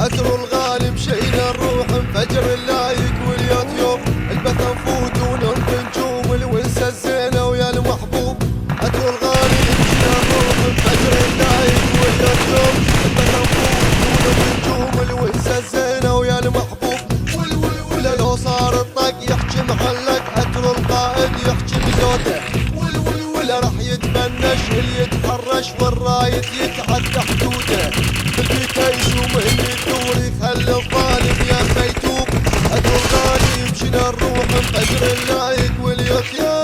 عتر الغالي مشينا نروح نفجر اللايك واليوتيوب البث نفوت وننط نجوم الونسة الزينة ويا المحبوب. عتر الغالي مشينا نروح نفجر اللايك واليوتيوب البث نفوت وننط نجوم الونسة الزينة ويا المحبوب. ولا لو صار الطق يحكي محلك عتر القائد يحكي بزوته. ولا راح يتبنش اللي يتحرش والرايد يتعدى حدوده. بالبيت يشوم اللي يدور يخلي الظالم يا ميتوب. عتر الغالي مشينا نروح نفجر اللايك واليوتيوب.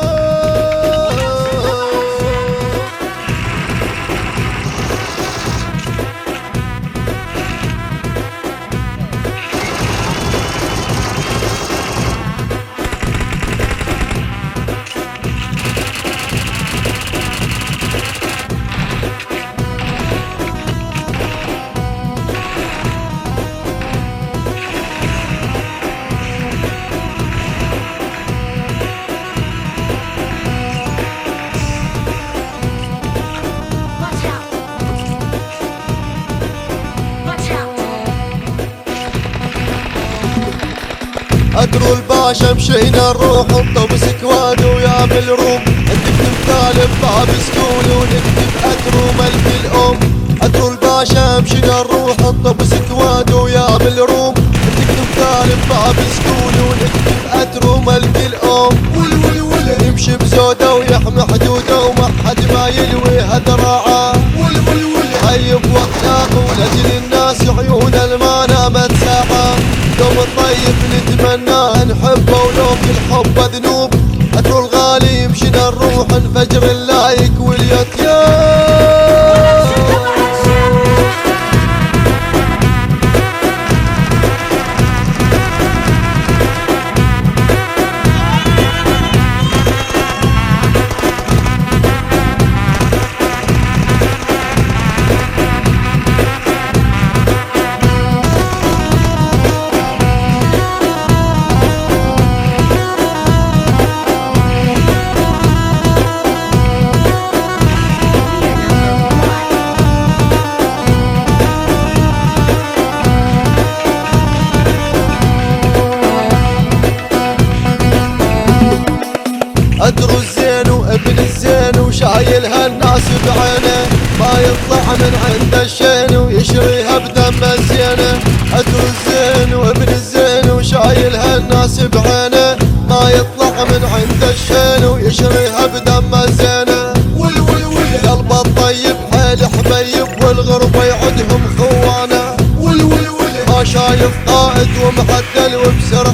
عتر الباشا مشينا نروح نطب سكواد ويا بالروم نكتب ثالث باب سكول ونكتب عتر وملك الام. عتر الباشا مشينا نروح نطب سكواد ويا بالروم نكتب ثالث باب سكول ونكتب عتر وملك الام. يمشي بزوده ويحمي حدوده وما حد ما يلوي ذراعه. طيب واخلاقه ولاجل الناس عيون المانا ما تساعه. دوم الطيب نتمناه نحبه ولو في الحب ذنوب. عتر الغالي مشينا نروح نفجر اللايك واليوتيوب. عتر الزين وابن الزين وشايل هالناس بعينه ما يطلع من عند الشين ويشريها بدم الزينه. عتر الزين وابن الزين وشايل هالناس بعينه ما يطلع من عند الشين ويشريها بدم الزينه. قلب الطيب حيل حبيب والغربة يعدهم خوانه. ما شايف قائد ومعدل وبسرعه